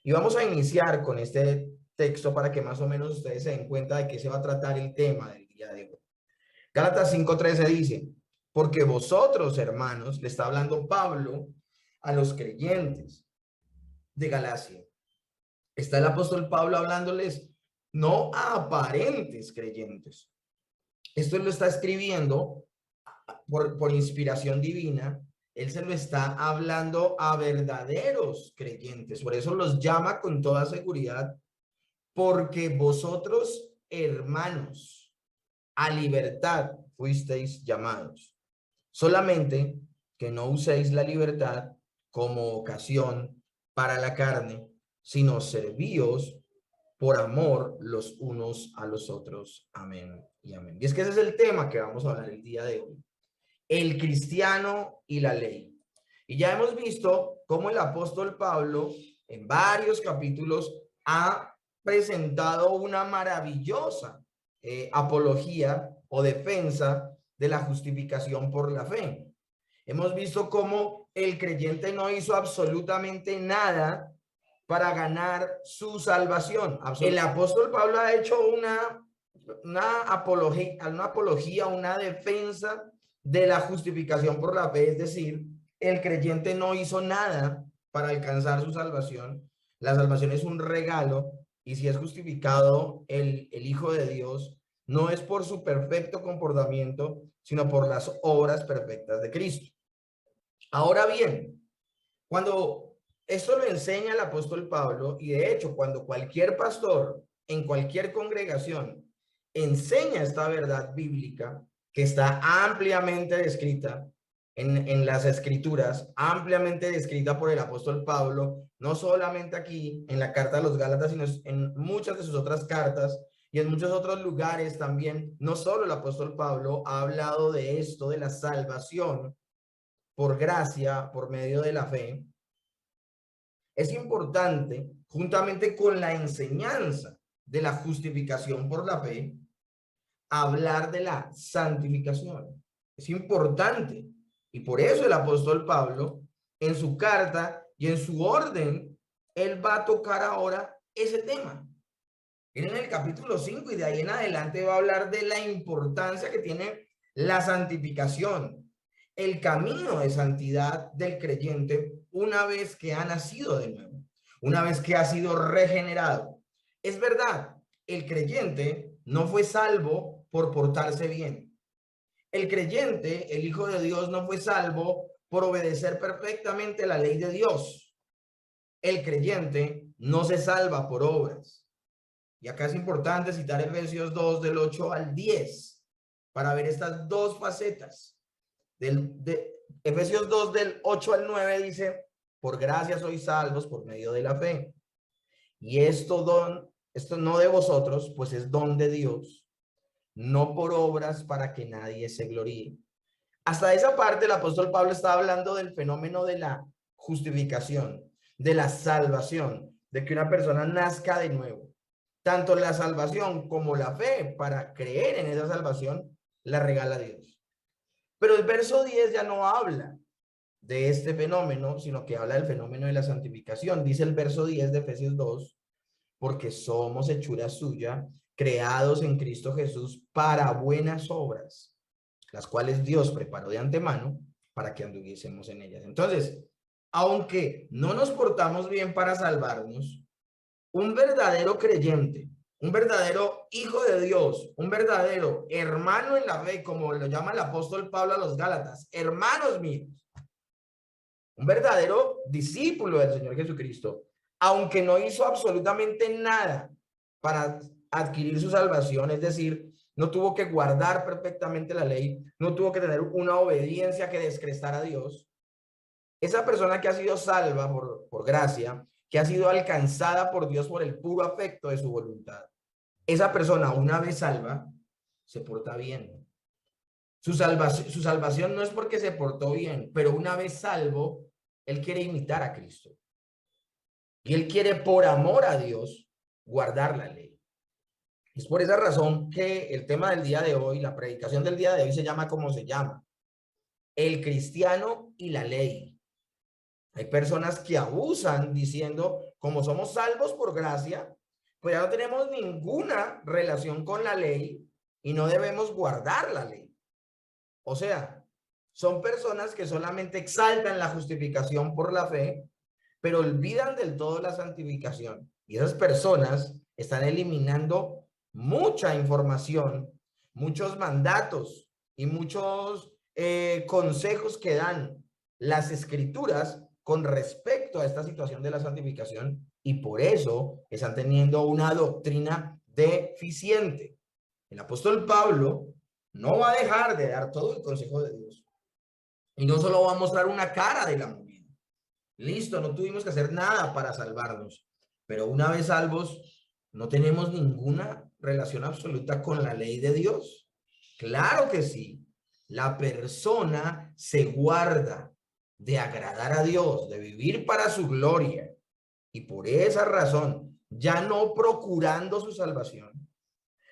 Y vamos a iniciar con este texto para que más o menos ustedes se den cuenta de qué se va a tratar el tema del día de hoy. Gálatas 5:13 dice, porque vosotros, hermanos, le está hablando Pablo a los creyentes de Galacia. Está el apóstol Pablo hablándoles no a aparentes creyentes. Esto lo está escribiendo por inspiración divina. Él se lo está hablando a verdaderos creyentes. Por eso los llama con toda seguridad, porque vosotros, hermanos, a libertad fuisteis llamados. Solamente que no uséis la libertad como ocasión para la carne, sino servíos por amor los unos a los otros. Amén y amén. Y es que ese es el tema que vamos a hablar el día de hoy. El cristiano y la ley. Y ya hemos visto cómo el apóstol Pablo en varios capítulos ha presentado una maravillosa apología o defensa de la justificación por la fe. Hemos visto cómo el creyente no hizo absolutamente nada para ganar su salvación. El apóstol Pablo ha hecho una apología, una defensa de la justificación por la fe, es decir, el creyente no hizo nada para alcanzar su salvación. La salvación es un regalo y si es justificado el Hijo de Dios, no es por su perfecto comportamiento, sino por las obras perfectas de Cristo. Ahora bien, cuando esto lo enseña el apóstol Pablo, y de hecho cuando cualquier pastor en cualquier congregación enseña esta verdad bíblica que está ampliamente descrita en las escrituras, ampliamente descrita por el apóstol Pablo, no solamente aquí en la carta a los Gálatas, sino en muchas de sus otras cartas y en muchos otros lugares también, no solo el apóstol Pablo ha hablado de esto, de la salvación por gracia, por medio de la fe. Es importante, juntamente con la enseñanza de la justificación por la fe, hablar de la santificación. Es importante. Y por eso el apóstol Pablo, en su carta y en su orden, él va a tocar ahora ese tema. En el capítulo 5 y de ahí en adelante va a hablar de la importancia que tiene la santificación, el camino de santidad del creyente una vez que ha nacido de nuevo, una vez que ha sido regenerado. Es verdad, el creyente no fue salvo por portarse bien. El creyente, el Hijo de Dios, no fue salvo por obedecer perfectamente la ley de Dios. El creyente no se salva por obras. Y acá es importante citar Efesios 2 del 8 al 10 para ver estas dos facetas. Efesios 2 del 8 al 9 dice, por gracia sois salvos por medio de la fe. Y esto no de vosotros, pues es don de Dios, no por obras para que nadie se gloríe. Hasta esa parte el apóstol Pablo está hablando del fenómeno de la justificación, de la salvación, de que una persona nazca de nuevo. Tanto la salvación como la fe para creer en esa salvación la regala Dios. Pero el verso 10 ya no habla de este fenómeno, sino que habla del fenómeno de la santificación. Dice el verso 10 de Efesios 2, porque somos hechura suya, creados en Cristo Jesús para buenas obras, las cuales Dios preparó de antemano para que anduviésemos en ellas. Entonces, aunque no nos portamos bien para salvarnos, un verdadero creyente, un verdadero hijo de Dios, un verdadero hermano en la fe, como lo llama el apóstol Pablo a los Gálatas, hermanos míos, un verdadero discípulo del Señor Jesucristo, aunque no hizo absolutamente nada para adquirir su salvación, es decir, no tuvo que guardar perfectamente la ley, no tuvo que tener una obediencia que descrestara a Dios, esa persona que ha sido salva por gracia, que ha sido alcanzada por Dios por el puro afecto de su voluntad, esa persona una vez salva, se porta bien. Su salvación no es porque se portó bien, pero una vez salvo, él quiere imitar a Cristo. Y él quiere, por amor a Dios, guardar la ley. Es por esa razón que el tema del día de hoy, la predicación del día de hoy se llama como se llama. El cristiano y la ley. Hay personas que abusan diciendo, como somos salvos por gracia, pues ya no tenemos ninguna relación con la ley y no debemos guardar la ley. O sea, son personas que solamente exaltan la justificación por la fe, pero olvidan del todo la santificación. Y esas personas están eliminando mucha información, muchos mandatos y muchos consejos que dan las escrituras con respecto a esta situación de la santificación, y por eso están teniendo una doctrina deficiente. El apóstol Pablo no va a dejar de dar todo el consejo de Dios, y no solo va a mostrar una cara de la moneda. Listo, no tuvimos que hacer nada para salvarnos, pero una vez salvos, no tenemos ninguna relación absoluta con la ley de Dios. Claro que sí, la persona se guarda de agradar a Dios, de vivir para su gloria, y por esa razón, ya no procurando su salvación,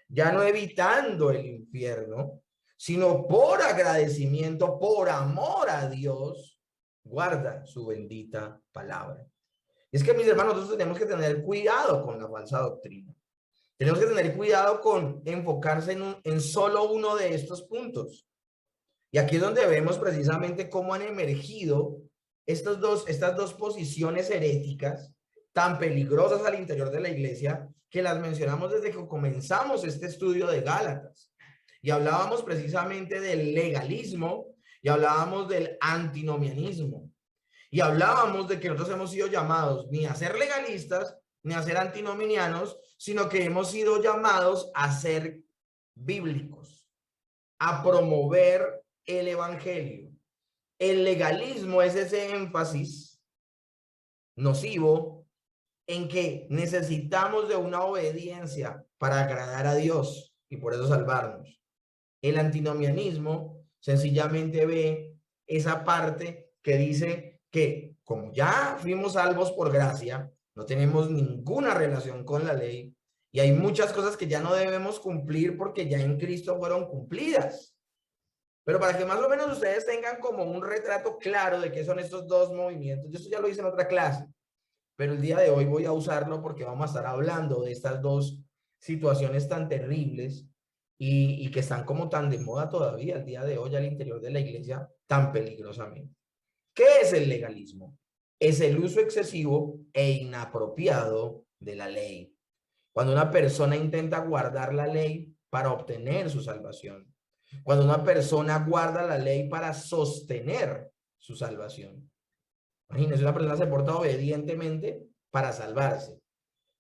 ya no evitando el infierno, sino por agradecimiento, por amor a Dios, guarda su bendita palabra. Y es que, mis hermanos, nosotros tenemos que tener cuidado con la falsa doctrina. Tenemos que tener cuidado con enfocarse en solo uno de estos puntos. Y aquí es donde vemos precisamente cómo han emergido estas dos posiciones heréticas tan peligrosas al interior de la iglesia, que las mencionamos desde que comenzamos este estudio de Gálatas. Y hablábamos precisamente del legalismo y hablábamos del antinomianismo. Y hablábamos de que nosotros hemos sido llamados ni a ser legalistas ni a ser antinomianos, sino que hemos sido llamados a ser bíblicos, a promover el evangelio. El legalismo es ese énfasis nocivo en que necesitamos de una obediencia para agradar a Dios y por eso salvarnos. El antinomianismo sencillamente ve esa parte que dice que como ya fuimos salvos por gracia, no tenemos ninguna relación con la ley y hay muchas cosas que ya no debemos cumplir porque ya en Cristo fueron cumplidas. Pero para que más o menos ustedes tengan como un retrato claro de qué son estos dos movimientos, yo esto ya lo hice en otra clase, pero el día de hoy voy a usarlo porque vamos a estar hablando de estas dos situaciones tan terribles y que están como tan de moda todavía el día de hoy al interior de la iglesia tan peligrosamente. ¿Qué es el legalismo? Es el uso excesivo e inapropiado de la ley. Cuando una persona intenta guardar la ley para obtener su salvación. Cuando una persona guarda la ley para sostener su salvación. Imagínense, una persona se porta obedientemente para salvarse,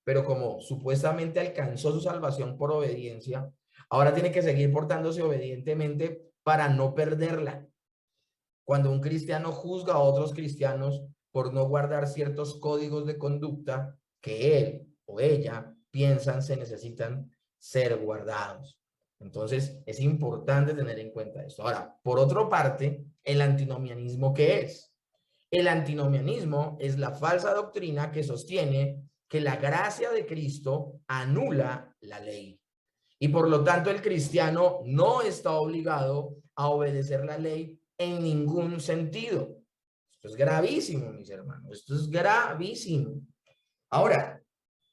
pero como supuestamente alcanzó su salvación por obediencia, ahora tiene que seguir portándose obedientemente para no perderla. Cuando un cristiano juzga a otros cristianos por no guardar ciertos códigos de conducta que él o ella piensan se necesitan ser guardados. Entonces, es importante tener en cuenta esto. Ahora, por otra parte, el antinomianismo, ¿qué es? El antinomianismo es la falsa doctrina que sostiene que la gracia de Cristo anula la ley. Y por lo tanto, el cristiano no está obligado a obedecer la ley en ningún sentido. Esto es gravísimo, mis hermanos. Esto es gravísimo. Ahora,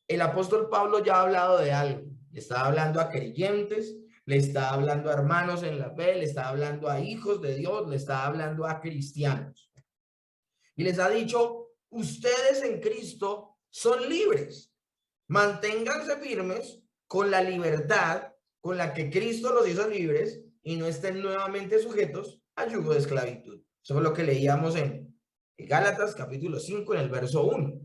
el apóstol Pablo ya ha hablado de algo. Le está hablando a creyentes, le está hablando a hermanos en la fe, le está hablando a hijos de Dios, le está hablando a cristianos. Y les ha dicho, ustedes en Cristo son libres. Manténganse firmes con la libertad con la que Cristo los hizo libres y no estén nuevamente sujetos al yugo de esclavitud. Eso es lo que leíamos en Gálatas capítulo 5 en el verso 1.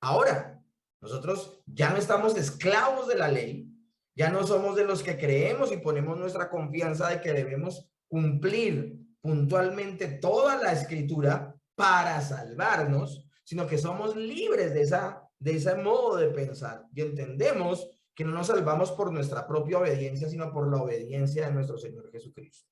Ahora, nosotros ya no estamos esclavos de la ley, ya no somos de los que creemos y ponemos nuestra confianza de que debemos cumplir puntualmente toda la escritura para salvarnos, sino que somos libres de ese modo de pensar y entendemos que no nos salvamos por nuestra propia obediencia, sino por la obediencia de nuestro Señor Jesucristo.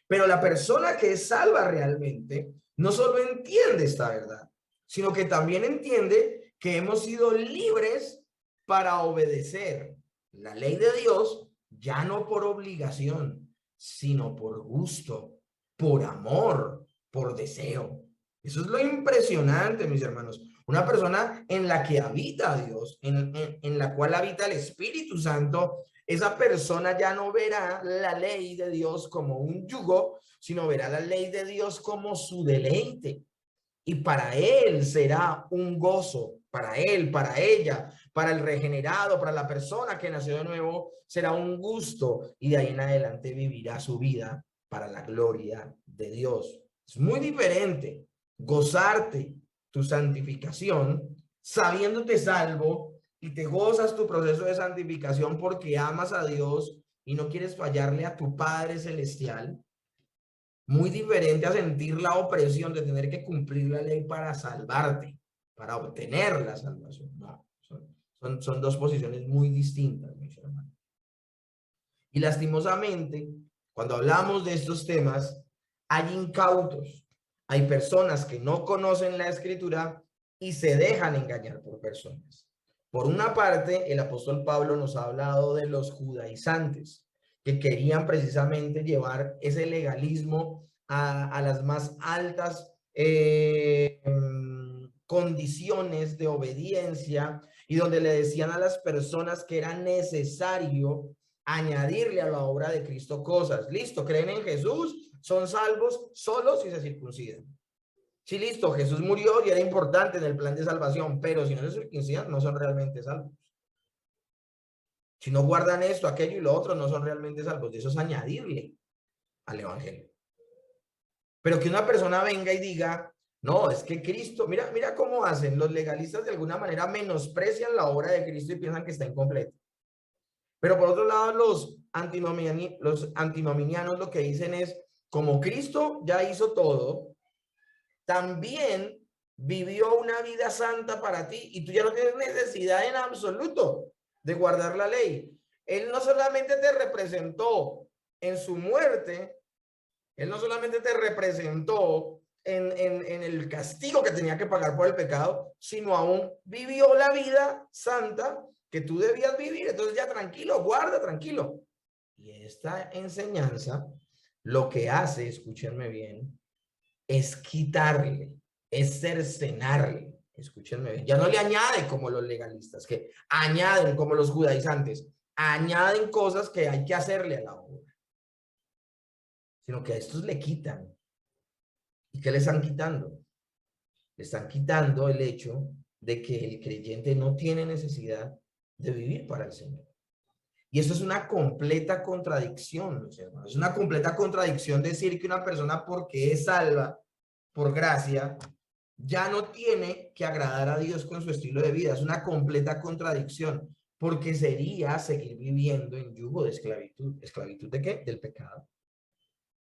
Pero la persona que es salva realmente no solo entiende esta verdad, sino que también entiende que hemos sido libres para obedecer la ley de Dios, ya no por obligación, sino por gusto, por amor, por deseo. Eso es lo impresionante, mis hermanos. Una persona en la que habita Dios, en la cual habita el Espíritu Santo, esa persona ya no verá la ley de Dios como un yugo, sino verá la ley de Dios como su deleite. Y para él será un gozo, para él, para ella, para el regenerado, para la persona que nació de nuevo, será un gusto y de ahí en adelante vivirá su vida para la gloria de Dios. Es muy diferente gozarte tu santificación sabiéndote salvo y te gozas tu proceso de santificación porque amas a Dios y no quieres fallarle a tu Padre Celestial. Muy diferente a sentir la opresión de tener que cumplir la ley para salvarte, para obtener la salvación. No, son dos posiciones muy distintas, mis hermanos. Y lastimosamente, cuando hablamos de estos temas, hay incautos, hay personas que no conocen la Escritura y se dejan engañar por personas. Por una parte, el apóstol Pablo nos ha hablado de los judaizantes, que querían precisamente llevar ese legalismo a las más altas condiciones de obediencia y donde le decían a las personas que era necesario añadirle a la obra de Cristo cosas. Listo, creen en Jesús, son salvos solo si se circuncidan. Sí, listo, Jesús murió y era importante en el plan de salvación, pero si no se circuncidan, no son realmente salvos. Si no guardan esto, aquello y lo otro, no son realmente salvos. Eso es añadirle al evangelio. Pero que una persona venga y diga, no, es que Cristo, mira cómo hacen. Los legalistas de alguna manera menosprecian la obra de Cristo y piensan que está incompleta. Pero por otro lado, los antinominianos lo que dicen es, como Cristo ya hizo todo, también vivió una vida santa para ti y tú ya no tienes necesidad en absoluto de guardar la ley. Él no solamente te representó en su muerte, él no solamente te representó en el castigo que tenía que pagar por el pecado, sino aún vivió la vida santa que tú debías vivir. Entonces ya tranquilo, guarda, tranquilo. Y esta enseñanza lo que hace, escúchenme bien, es quitarle, es cercenarle. Escúchenme bien, ya no le añade como los legalistas, que añaden como los judaizantes, añaden cosas que hay que hacerle a la obra, sino que a estos le quitan. ¿Y qué le están quitando? Le están quitando el hecho de que el creyente no tiene necesidad de vivir para el Señor. Y eso es una completa contradicción, mis hermanos. Es una completa contradicción decir que una persona, porque es salva por gracia, ya no tiene que agradar a Dios con su estilo de vida. Es una completa contradicción, porque sería seguir viviendo en yugo de esclavitud. ¿Esclavitud de qué? Del pecado.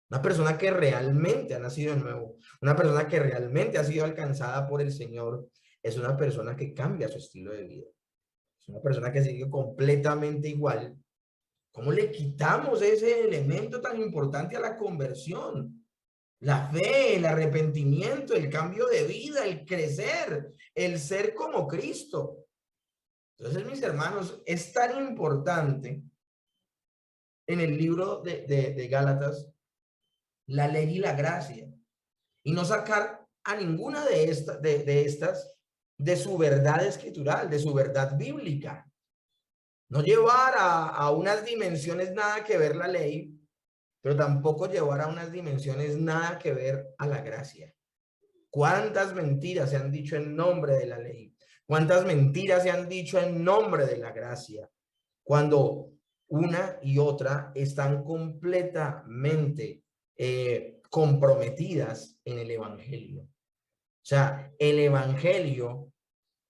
Una persona que realmente ha nacido de nuevo, una persona que realmente ha sido alcanzada por el Señor, es una persona que cambia su estilo de vida. Es una persona que sigue completamente igual. ¿Cómo le quitamos ese elemento tan importante a la conversión? La fe, el arrepentimiento, el cambio de vida, el crecer, el ser como Cristo. Entonces, mis hermanos, es tan importante en el libro de Gálatas la ley y la gracia y no sacar a ninguna de estas de su verdad escritural, de su verdad bíblica. No llevar a unas dimensiones nada que ver la ley, pero tampoco llevar a unas dimensiones nada que ver a la gracia. ¿Cuántas mentiras se han dicho en nombre de la ley? ¿Cuántas mentiras se han dicho en nombre de la gracia? Cuando una y otra están completamente comprometidas en el evangelio. O sea, el evangelio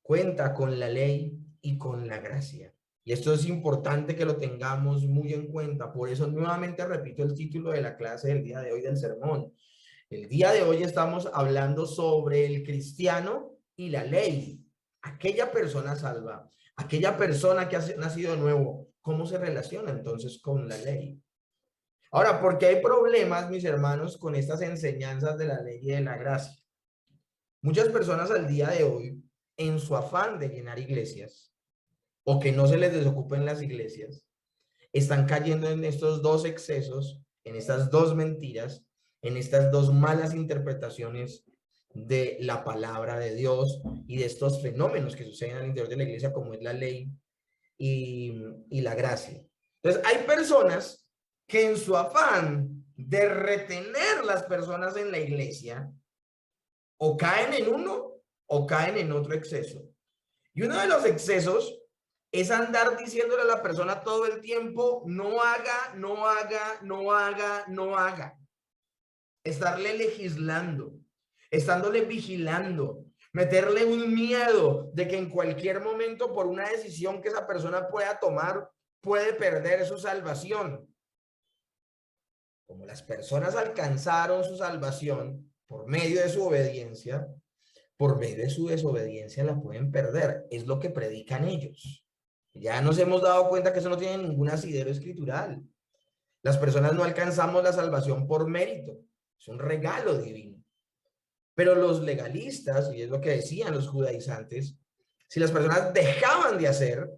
cuenta con la ley y con la gracia. Y esto es importante que lo tengamos muy en cuenta. Por eso nuevamente repito el título de la clase del día de hoy del sermón. El día de hoy estamos hablando sobre el cristiano y la ley. Aquella persona salva, aquella persona que ha nacido de nuevo, ¿cómo se relaciona entonces con la ley? Ahora, ¿por qué hay problemas, mis hermanos, con estas enseñanzas de la ley y de la gracia? Muchas personas al día de hoy, en su afán de llenar iglesias, o que no se les desocupen las iglesias, están cayendo en estos dos excesos, en estas dos mentiras, en estas dos malas interpretaciones de la palabra de Dios y de estos fenómenos que suceden al interior de la iglesia, como es la ley y la gracia. Entonces, hay personas que en su afán de retener las personas en la iglesia, o caen en uno o caen en otro exceso. Y uno de los excesos es andar diciéndole a la persona todo el tiempo, no haga, no haga, no haga, no haga. Estarle legislando, estándole vigilando, meterle un miedo de que en cualquier momento, por una decisión que esa persona pueda tomar, puede perder su salvación. Como las personas alcanzaron su salvación por medio de su obediencia, por medio de su desobediencia la pueden perder. Es lo que predican ellos. Ya nos hemos dado cuenta que eso no tiene ningún asidero escritural. Las personas no alcanzamos la salvación por mérito. Es un regalo divino. Pero los legalistas, y es lo que decían los judaizantes, si las personas dejaban de hacer,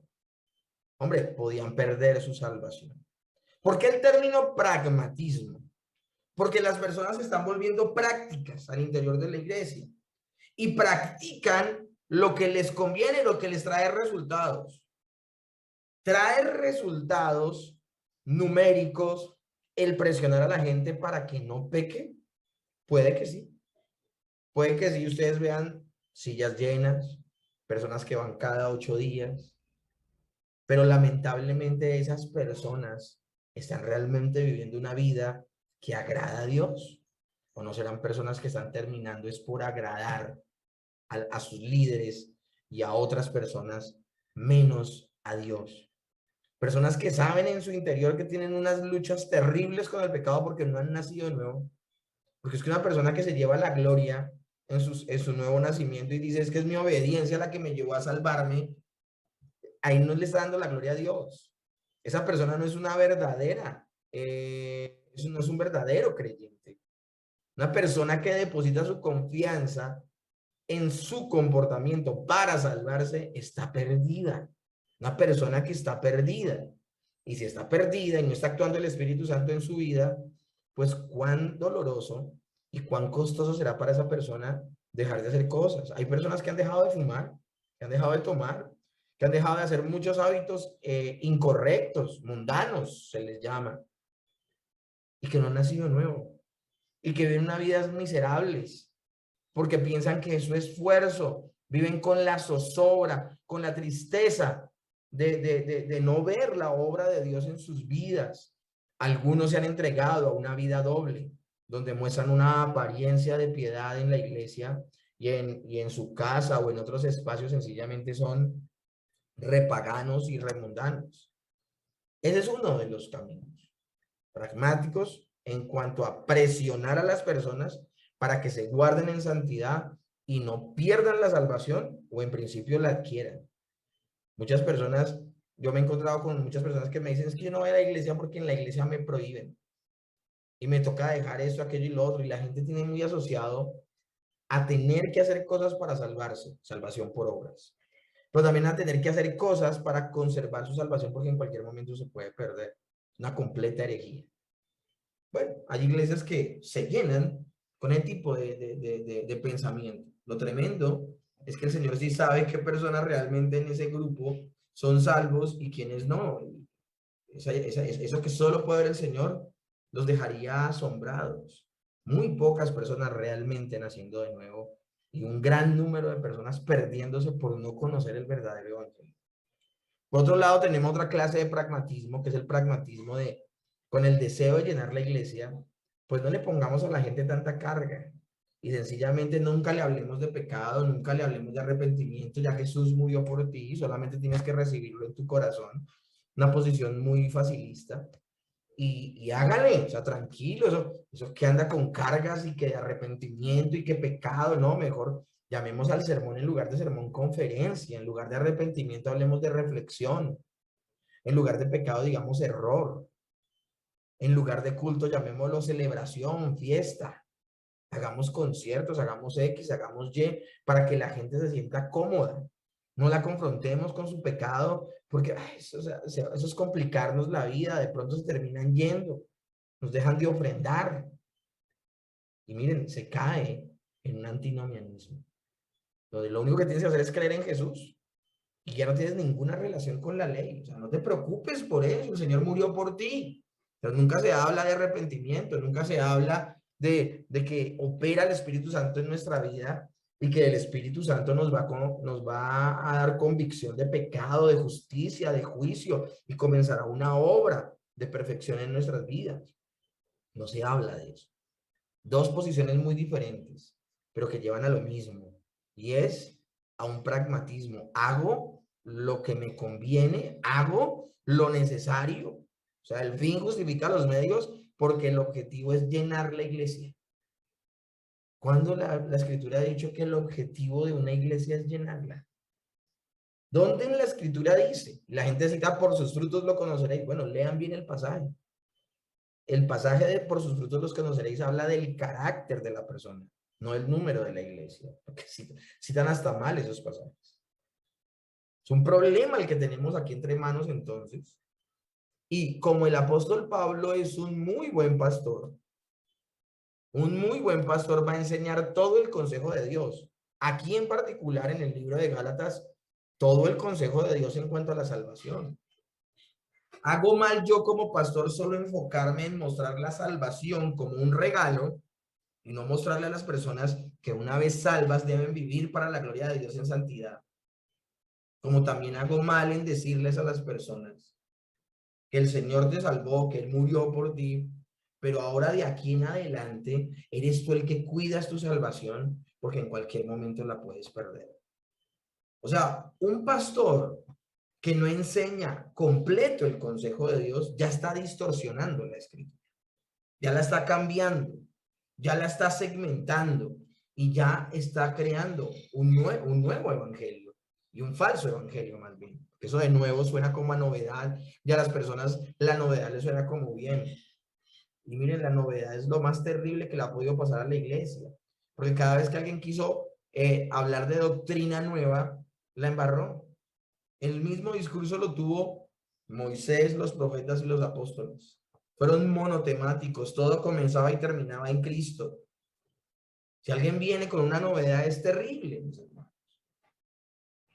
hombre, podían perder su salvación. ¿Por qué el término pragmatismo? Porque las personas se están volviendo prácticas al interior de la iglesia y practican lo que les conviene, lo que les trae resultados. Trae resultados numéricos el presionar a la gente para que no peque. Puede que sí. Puede que sí, ustedes vean sillas llenas, personas que van cada 8 días, pero lamentablemente esas personas están realmente viviendo una vida que agrada a Dios, o no serán personas que están terminando es por agradar a sus líderes y a otras personas menos a Dios. Personas que saben en su interior que tienen unas luchas terribles con el pecado porque no han nacido de nuevo. Porque es que una persona que se lleva la gloria en su nuevo nacimiento y dice es que es mi obediencia la que me llevó a salvarme, ahí no le está dando la gloria a Dios. Esa persona no es una verdadera, eso no es un verdadero creyente. Una persona que deposita su confianza en su comportamiento para salvarse está perdida. Una persona que está perdida. Y si está perdida y no está actuando el Espíritu Santo en su vida, pues cuán doloroso y cuán costoso será para esa persona dejar de hacer cosas. Hay personas que han dejado de fumar, que han dejado de tomar, que han dejado de hacer muchos hábitos incorrectos, mundanos, se les llama, y que no han nacido de nuevo, y que viven una vida miserables, porque piensan que es su esfuerzo, viven con la zozobra, con la tristeza de no ver la obra de Dios en sus vidas. Algunos se han entregado a una vida doble, donde muestran una apariencia de piedad en la iglesia y en su casa o en otros espacios sencillamente son repaganos y remundanos. Ese es uno de los caminos pragmáticos en cuanto a presionar a las personas para que se guarden en santidad y no pierdan la salvación o en principio la adquieran. Muchas personas, yo me he encontrado con muchas personas que me dicen es que yo no voy a la iglesia porque en la iglesia me prohíben y me toca dejar esto, aquello y lo otro, y la gente tiene muy asociado a tener que hacer cosas para salvarse, salvación por obras, pero también a tener que hacer cosas para conservar su salvación porque en cualquier momento se puede perder. Una completa herejía. Bueno, hay iglesias que se llenan con el tipo de pensamiento. Lo tremendo es que el Señor sí sabe qué personas realmente en ese grupo son salvos y quiénes no. Eso que solo puede ver el Señor los dejaría asombrados. Muy pocas personas realmente naciendo de nuevo y un gran número de personas perdiéndose por no conocer el verdadero evangelio. Por otro lado, tenemos otra clase de pragmatismo, que es el pragmatismo de, con el deseo de llenar la iglesia, pues no le pongamos a la gente tanta carga y sencillamente nunca le hablemos de pecado, nunca le hablemos de arrepentimiento, ya Jesús murió por ti, solamente tienes que recibirlo en tu corazón. Una posición muy facilista. Y hágale, o sea, tranquilo, eso que anda con cargas y que de arrepentimiento y que pecado, no, mejor llamemos al sermón en lugar de sermón conferencia, en lugar de arrepentimiento hablemos de reflexión, en lugar de pecado digamos error, en lugar de culto llamémoslo celebración, fiesta, hagamos conciertos, hagamos X, hagamos Y, para que la gente se sienta cómoda. No la confrontemos con su pecado, porque ay, eso es complicarnos la vida, de pronto se terminan yendo, nos dejan de ofrendar. Y miren, se cae en un antinomianismo, donde lo único que tienes que hacer es creer en Jesús y ya no tienes ninguna relación con la ley. O sea, no te preocupes por eso, el Señor murió por ti. Pero nunca se habla de arrepentimiento, nunca se habla de que opera el Espíritu Santo en nuestra vida y que el Espíritu Santo nos va a dar convicción de pecado, de justicia, de juicio y comenzará una obra de perfección en nuestras vidas. No se habla de eso. Dos posiciones muy diferentes, pero que llevan a lo mismo, y es a un pragmatismo. Hago lo que me conviene, hago lo necesario. O sea, el fin justifica los medios porque el objetivo es llenar la iglesia. ¿Cuándo la Escritura ha dicho que el objetivo de una iglesia es llenarla? ¿Dónde en la Escritura dice? La gente cita por sus frutos lo conoceréis. Bueno, lean bien el pasaje. El pasaje de por sus frutos los conoceréis habla del carácter de la persona, no el número de la iglesia, porque citan hasta mal esos pasajes. Es un problema el que tenemos aquí entre manos entonces. Y como el apóstol Pablo es un muy buen pastor va a enseñar todo el consejo de Dios. Aquí en particular en el libro de Gálatas, todo el consejo de Dios en cuanto a la salvación. ¿Hago mal yo como pastor solo enfocarme en mostrar la salvación como un regalo y no mostrarle a las personas que una vez salvas deben vivir para la gloria de Dios en santidad? Como también hago mal en decirles a las personas que el Señor te salvó, que Él murió por ti, pero ahora de aquí en adelante eres tú el que cuidas tu salvación porque en cualquier momento la puedes perder. O sea, un pastor que no enseña completo el consejo de Dios ya está distorsionando la escritura, ya la está cambiando, ya la está segmentando y ya está creando un nuevo evangelio y un falso evangelio más bien. Eso de nuevo suena como a novedad y a las personas la novedad les suena como bien. Y miren, la novedad es lo más terrible que le ha podido pasar a la iglesia, porque cada vez que alguien quiso hablar de doctrina nueva, la embarró. El mismo discurso lo tuvo Moisés, los profetas y los apóstoles. Fueron monotemáticos, todo comenzaba y terminaba en Cristo. Si alguien viene con una novedad es terrible, mis hermanos.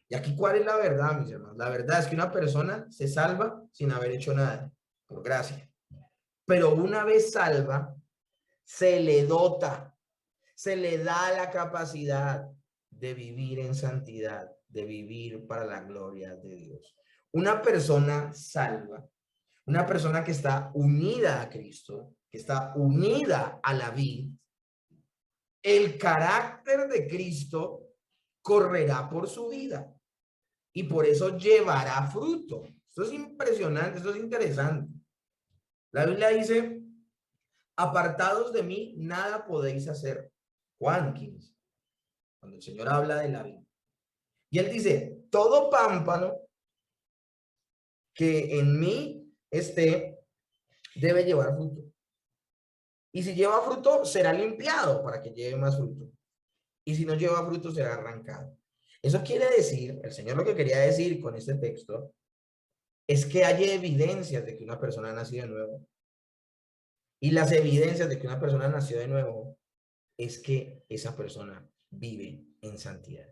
Y aquí, ¿cuál es la verdad, mis hermanos? La verdad es que una persona se salva sin haber hecho nada, por gracia. Pero una vez salva, se le dota, se le da la capacidad de vivir en santidad, de vivir para la gloria de Dios. Una persona salva, una persona que está unida a Cristo, que está unida a la vid, el carácter de Cristo correrá por su vida y por eso llevará fruto. Esto es impresionante, esto es interesante. La Biblia dice, apartados de mí, nada podéis hacer. Juan 15, cuando el Señor habla de la vida. Y él dice, todo pámpano que en mí esté, debe llevar fruto. Y si lleva fruto, será limpiado para que lleve más fruto. Y si no lleva fruto, será arrancado. Eso quiere decir, el Señor lo que quería decir con este texto, es que hay evidencias de que una persona ha nacido de nuevo. Y las evidencias de que una persona nació de nuevo es que esa persona vive en santidad.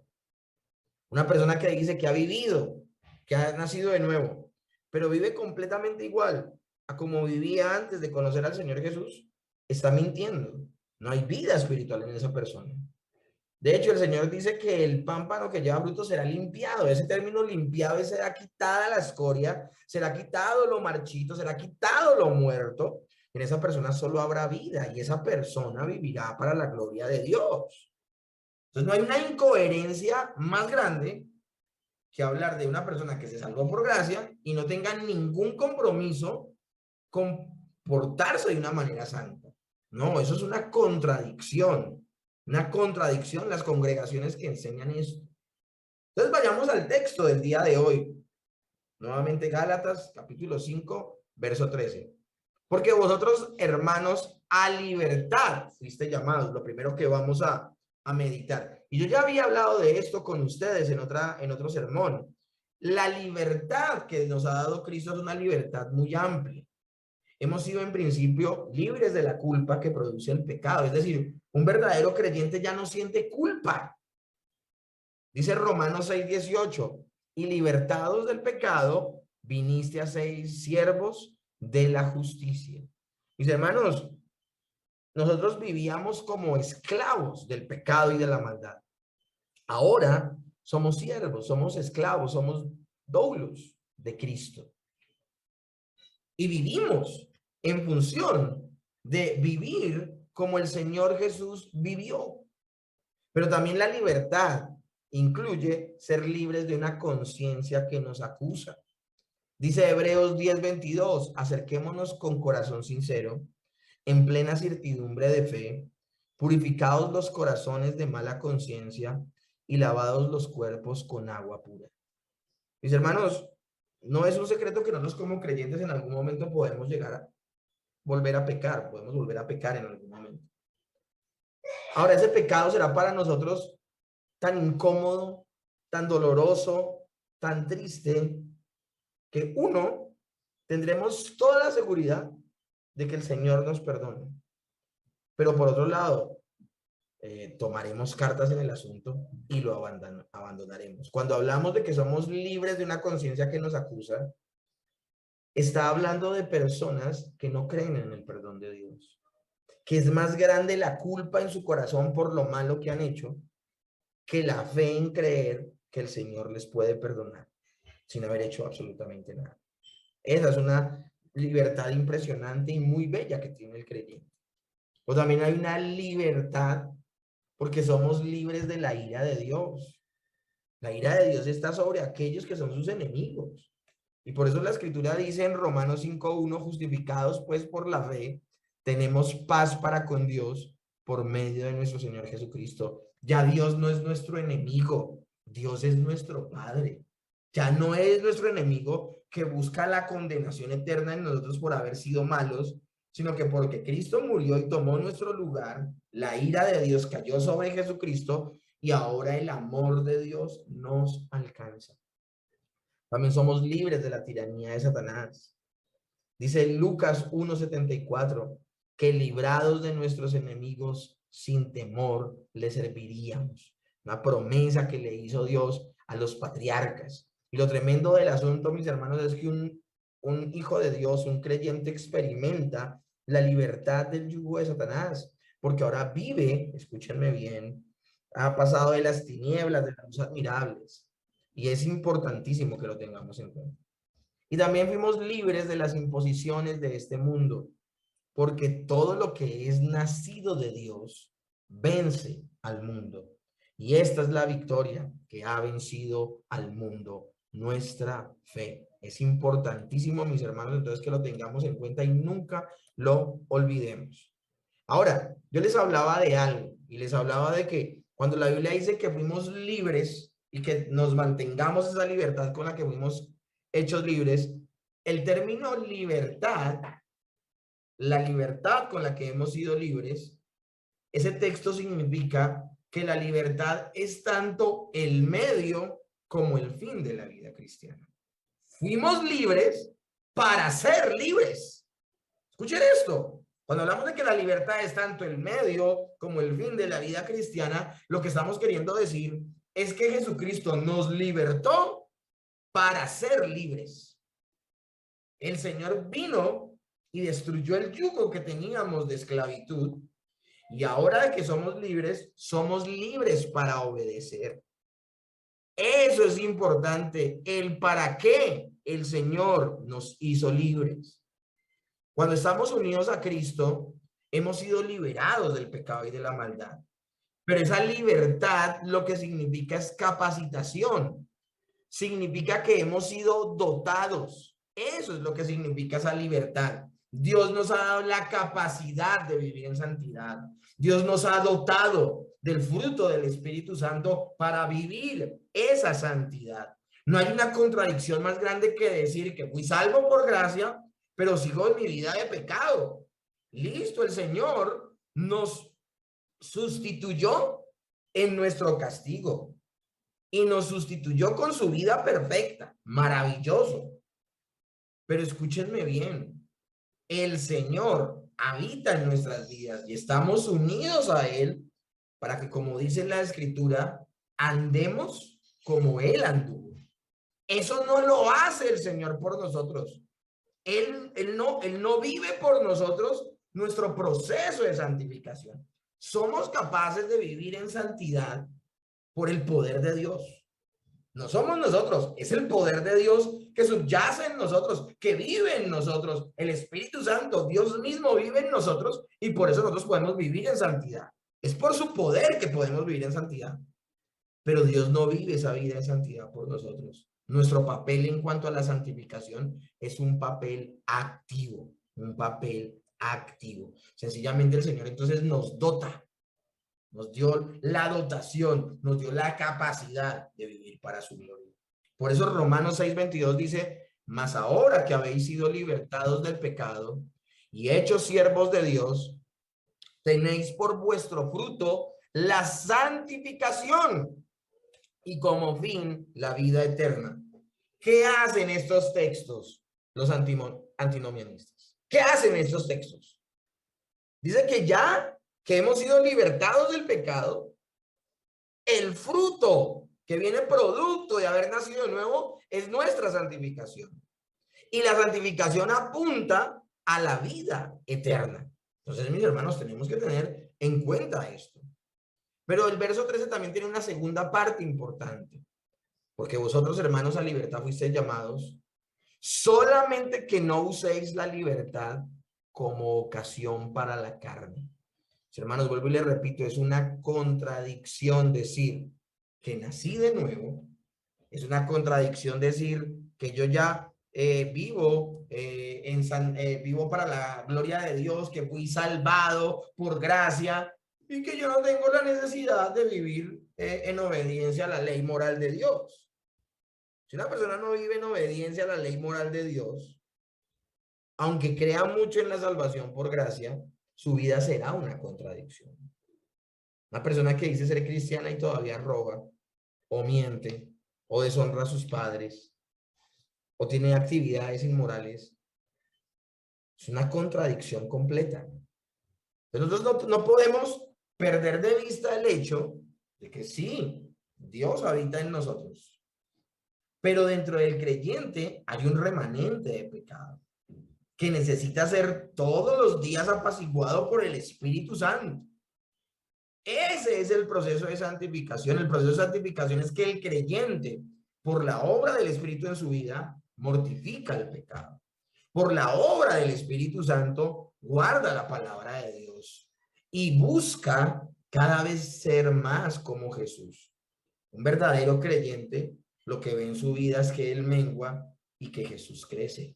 Una persona que dice que ha vivido, que ha nacido de nuevo, pero vive completamente igual a como vivía antes de conocer al Señor Jesús, está mintiendo. No hay vida espiritual en esa persona. De hecho, el Señor dice que el pámpano que lleva fruto será limpiado. Ese término limpiado es será quitada la escoria, será quitado lo marchito, será quitado lo muerto. En esa persona solo habrá vida y esa persona vivirá para la gloria de Dios. Entonces no hay una incoherencia más grande que hablar de una persona que se salvó por gracia y no tenga ningún compromiso con portarse de una manera santa. No, eso es una contradicción las congregaciones que enseñan esto. Entonces vayamos al texto del día de hoy. Nuevamente Gálatas, capítulo 5, verso 13. Porque vosotros, hermanos, a libertad fuiste llamados. Lo primero que vamos a meditar. Y yo ya había hablado de esto con ustedes en otro sermón. La libertad que nos ha dado Cristo es una libertad muy amplia. Hemos sido en principio libres de la culpa que produce el pecado. Es decir, Un verdadero creyente ya no siente culpa. Dice Romanos 6:18, y libertados del pecado, viniste a ser siervos de la justicia. Mis hermanos, nosotros vivíamos como esclavos del pecado y de la maldad. Ahora somos siervos, somos esclavos, somos doulos de Cristo. Y vivimos en función de vivir como el Señor Jesús vivió. Pero también la libertad incluye ser libres de una conciencia que nos acusa. Dice Hebreos 10:22, acerquémonos con corazón sincero, en plena certidumbre de fe, purificados los corazones de mala conciencia y lavados los cuerpos con agua pura. Mis hermanos, no es un secreto que nosotros como creyentes en algún momento podemos llegar a volver a pecar, podemos volver a pecar en algún momento. Ahora, ese pecado será para nosotros tan incómodo, tan doloroso, tan triste, que uno, tendremos toda la seguridad de que el Señor nos perdone. Pero por otro lado, tomaremos cartas en el asunto y lo abandonaremos. Cuando hablamos de que somos libres de una conciencia que nos acusa, está hablando de personas que no creen en el perdón de Dios, que es más grande la culpa en su corazón por lo malo que han hecho que la fe en creer que el Señor les puede perdonar sin haber hecho absolutamente nada. Esa es una libertad impresionante y muy bella que tiene el creyente. O también hay una libertad porque somos libres de la ira de Dios. La ira de Dios está sobre aquellos que son sus enemigos. Y por eso la Escritura dice en Romanos 5:1, justificados pues por la fe, tenemos paz para con Dios por medio de nuestro Señor Jesucristo. Ya Dios no es nuestro enemigo, Dios es nuestro Padre. Ya no es nuestro enemigo que busca la condenación eterna en nosotros por haber sido malos, sino que porque Cristo murió y tomó nuestro lugar, la ira de Dios cayó sobre Jesucristo y ahora el amor de Dios nos alcanza. También somos libres de la tiranía de Satanás. Dice Lucas 1:74, que librados de nuestros enemigos, sin temor le serviríamos. Una promesa que le hizo Dios a los patriarcas. Y lo tremendo del asunto, mis hermanos, es que un hijo de Dios, un creyente, experimenta la libertad del yugo de Satanás, porque ahora vive, escúchenme bien, ha pasado de las tinieblas, de las luces admirables. Y es importantísimo que lo tengamos en cuenta. Y también fuimos libres de las imposiciones de este mundo, porque todo lo que es nacido de Dios vence al mundo. Y esta es la victoria que ha vencido al mundo, nuestra fe. Es importantísimo, mis hermanos, entonces que lo tengamos en cuenta y nunca lo olvidemos. Ahora, yo les hablaba de algo y les hablaba de que cuando la Biblia dice que fuimos libres y que nos mantengamos esa libertad con la que fuimos hechos libres, el término libertad, la libertad con la que hemos sido libres, ese texto significa que la libertad es tanto el medio como el fin de la vida cristiana. Fuimos libres para ser libres. Escuchen esto. Cuando hablamos de que la libertad es tanto el medio como el fin de la vida cristiana, lo que estamos queriendo decir es que Jesucristo nos libertó para ser libres. El Señor vino y destruyó el yugo que teníamos de esclavitud. Y ahora de que somos libres para obedecer. Eso es importante, el para qué el Señor nos hizo libres. Cuando estamos unidos a Cristo, hemos sido liberados del pecado y de la maldad. Pero esa libertad lo que significa es capacitación. Significa que hemos sido dotados. Eso es lo que significa esa libertad. Dios nos ha dado la capacidad de vivir en santidad. Dios nos ha dotado del fruto del Espíritu Santo para vivir esa santidad. No hay una contradicción más grande que decir que fui salvo por gracia, pero sigo en mi vida de pecado. Listo, el Señor nos sustituyó en nuestro castigo y nos sustituyó con su vida perfecta. Maravilloso. Pero escúchenme bien, el Señor habita en nuestras vidas y estamos unidos a Él para que, como dice la Escritura, andemos como Él anduvo. Eso no lo hace el Señor por nosotros. Él no vive por nosotros nuestro proceso de santificación. Somos capaces de vivir en santidad por el poder de Dios. No somos nosotros, es el poder de Dios que subyace en nosotros, que vive en nosotros. El Espíritu Santo, Dios mismo vive en nosotros y por eso nosotros podemos vivir en santidad. Es por su poder que podemos vivir en santidad. Pero Dios no vive esa vida en santidad por nosotros. Nuestro papel en cuanto a la santificación es un papel activo, un papel activo. Sencillamente el Señor entonces nos dota, nos dio la dotación, nos dio la capacidad de vivir para su gloria. Por eso Romanos 6:22 dice, mas ahora que habéis sido libertados del pecado y hechos siervos de Dios, tenéis por vuestro fruto la santificación y como fin la vida eterna. ¿Qué hacen estos textos los antinomianistas? ¿Qué hacen estos textos? Dice que ya que hemos sido libertados del pecado, el fruto que viene producto de haber nacido de nuevo es nuestra santificación. Y la santificación apunta a la vida eterna. Entonces, mis hermanos, tenemos que tener en cuenta esto. Pero el verso 13 también tiene una segunda parte importante. Porque vosotros, hermanos, a libertad fuisteis llamados, solamente que no uséis la libertad como ocasión para la carne. Hermanos, vuelvo y les repito, es una contradicción decir que nací de nuevo, es una contradicción decir que yo ya vivo, vivo para la gloria de Dios, que fui salvado por gracia y que yo no tengo la necesidad de vivir en obediencia a la ley moral de Dios. Si una persona no vive en obediencia a la ley moral de Dios, aunque crea mucho en la salvación por gracia, su vida será una contradicción. Una persona que dice ser cristiana y todavía roba, o miente, o deshonra a sus padres, o tiene actividades inmorales, es una contradicción completa. Nosotros no podemos perder de vista el hecho de que sí, Dios habita en nosotros, pero dentro del creyente hay un remanente de pecado que necesita ser todos los días apaciguado por el Espíritu Santo. Ese es el proceso de santificación. El proceso de santificación es que el creyente, por la obra del Espíritu en su vida, mortifica el pecado. Por la obra del Espíritu Santo, guarda la palabra de Dios y busca cada vez ser más como Jesús. Un verdadero creyente, lo que ve en su vida es que él mengua y que Jesús crece.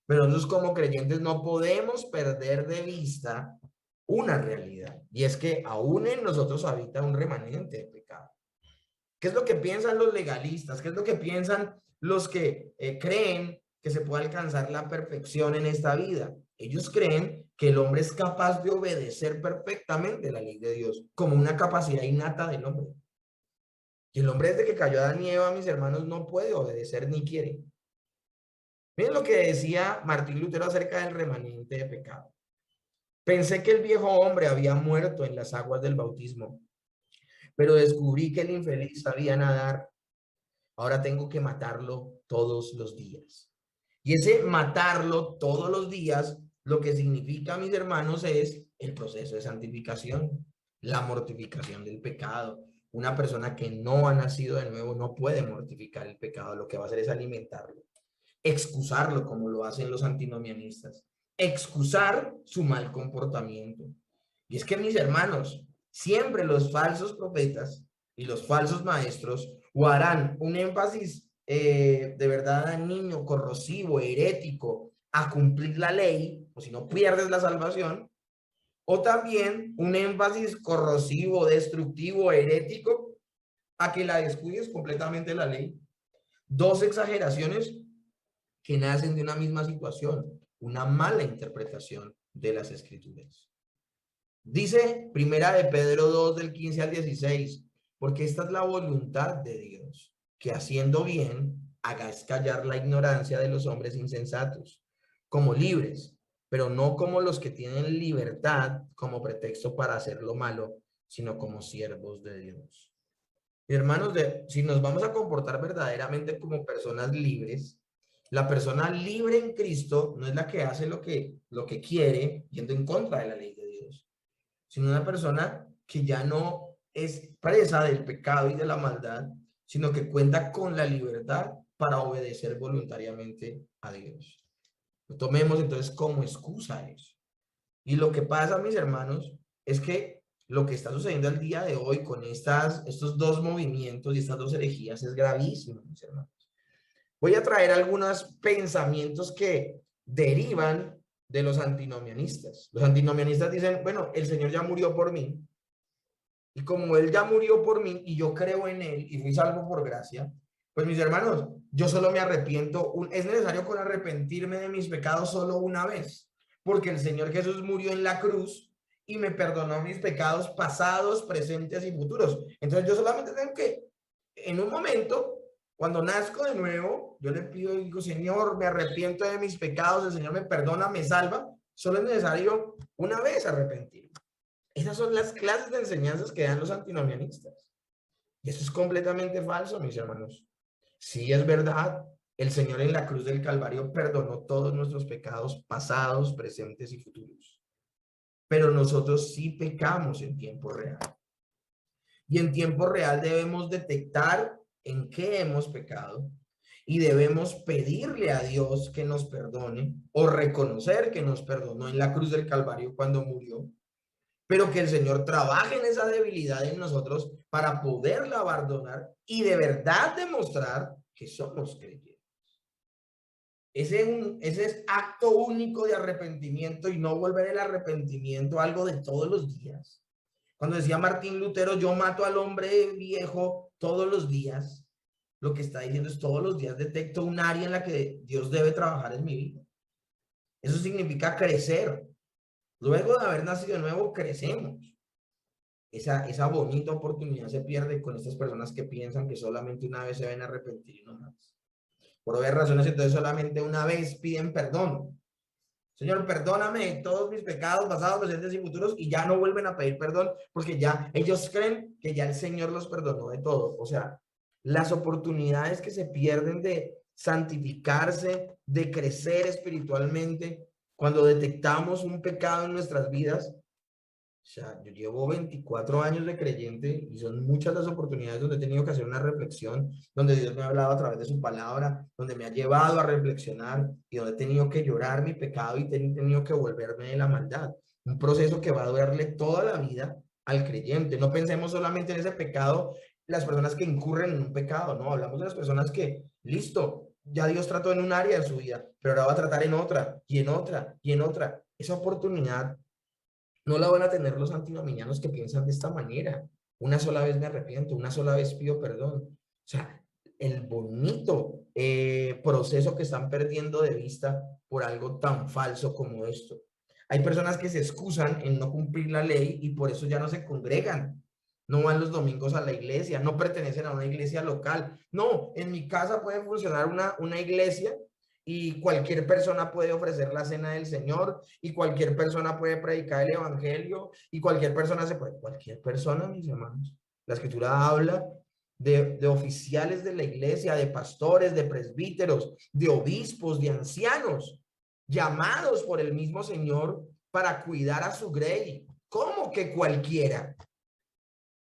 Pero nosotros como creyentes no podemos perder de vista una realidad, y es que aún en nosotros habita un remanente de pecado. ¿Qué es lo que piensan los legalistas? ¿Qué es lo que piensan los que creen que se puede alcanzar la perfección en esta vida? Ellos creen que el hombre es capaz de obedecer perfectamente la ley de Dios como una capacidad innata del hombre. Y el hombre desde que cayó Adán y Eva, mis hermanos, no puede obedecer ni quiere. Miren lo que decía Martín Lutero acerca del remanente de pecado. Pensé que el viejo hombre había muerto en las aguas del bautismo, pero descubrí que el infeliz sabía nadar. Ahora tengo que matarlo todos los días. Y ese matarlo todos los días, lo que significa, mis hermanos, es el proceso de santificación, la mortificación del pecado. Una persona que no ha nacido de nuevo no puede mortificar el pecado, lo que va a hacer es alimentarlo, excusarlo como lo hacen los antinomianistas, excusar su mal comportamiento. Y es que, mis hermanos, siempre los falsos profetas y los falsos maestros o harán un énfasis de verdad al niño corrosivo, herético, a cumplir la ley, o si no pierdes la salvación, o también un énfasis corrosivo, destructivo, herético, a que la descuides completamente la ley. Dos exageraciones que nacen de una misma situación, una mala interpretación de las escrituras. Dice Primera de Pedro 2 del 15 al 16, porque esta es la voluntad de Dios, que haciendo bien hagáis callar la ignorancia de los hombres insensatos, como libres, pero no como los que tienen libertad como pretexto para hacer lo malo, sino como siervos de Dios. Y hermanos, si nos vamos a comportar verdaderamente como personas libres, la persona libre en Cristo no es la que hace lo que quiere yendo en contra de la ley de Dios, sino una persona que ya no es presa del pecado y de la maldad, sino que cuenta con la libertad para obedecer voluntariamente a Dios. Lo tomemos entonces como excusa eso. Y lo que pasa, mis hermanos, es que lo que está sucediendo al día de hoy con estos dos movimientos y estas dos herejías es gravísimo, mis hermanos. Voy a traer algunos pensamientos que derivan de los antinomianistas. Los antinomianistas dicen, bueno, el Señor ya murió por mí, y como Él ya murió por mí y yo creo en Él y fui salvo por gracia, pues mis hermanos, yo solo me arrepiento, es necesario con arrepentirme de mis pecados solo una vez, porque el Señor Jesús murió en la cruz y me perdonó mis pecados pasados, presentes y futuros. Entonces yo solamente tengo que, en un momento, cuando nazco de nuevo, yo le pido y digo, Señor, me arrepiento de mis pecados, el Señor me perdona, me salva. Solo es necesario una vez arrepentirme. Esas son las clases de enseñanzas que dan los antinomianistas. Y eso es completamente falso, mis hermanos. Sí es verdad, el Señor en la cruz del Calvario perdonó todos nuestros pecados pasados, presentes y futuros. Pero nosotros sí pecamos en tiempo real. Y en tiempo real debemos detectar en qué hemos pecado y debemos pedirle a Dios que nos perdone o reconocer que nos perdonó en la cruz del Calvario cuando murió, pero que el Señor trabaje en esa debilidad en nosotros para poderla abandonar y de verdad demostrar que somos creyentes. Ese es acto único de arrepentimiento y no volver el arrepentimiento algo de todos los días. Cuando decía Martín Lutero, yo mato al hombre viejo todos los días, lo que está diciendo es todos los días detecto un área en la que Dios debe trabajar en mi vida. Eso significa crecer. Luego de haber nacido de nuevo, crecemos. Esa bonita oportunidad se pierde con estas personas que piensan que solamente una vez se ven a arrepentir y no más. Por obvias razones, entonces solamente una vez piden perdón. Señor, perdóname de todos mis pecados pasados, presentes y futuros, y ya no vuelven a pedir perdón porque ya ellos creen que ya el Señor los perdonó de todo. O sea, las oportunidades que se pierden de santificarse, de crecer espiritualmente, cuando detectamos un pecado en nuestras vidas. O sea, yo llevo 24 años de creyente y son muchas las oportunidades donde he tenido que hacer una reflexión, donde Dios me ha hablado a través de su palabra, donde me ha llevado a reflexionar y donde he tenido que llorar mi pecado y he tenido que volverme de la maldad. Un proceso que va a durarle toda la vida al creyente. No pensemos solamente en ese pecado, las personas que incurren en un pecado, no, hablamos de las personas que, listo, ya Dios trató en un área de su vida, pero ahora va a tratar en otra y en otra y en otra. Esa oportunidad no la van a tener los antinomianos que piensan de esta manera. Una sola vez me arrepiento, una sola vez pido perdón. O sea, el bonito proceso que están perdiendo de vista por algo tan falso como esto. Hay personas que se excusan en no cumplir la ley y por eso ya no se congregan. No van los domingos a la iglesia, no pertenecen a una iglesia local. No, en mi casa puede funcionar una iglesia y cualquier persona puede ofrecer la cena del Señor y cualquier persona puede predicar el evangelio y cualquier persona cualquier persona, mis hermanos. La escritura habla de oficiales de la iglesia, de pastores, de presbíteros, de obispos, de ancianos, llamados por el mismo Señor para cuidar a su grey. ¿Cómo que cualquiera?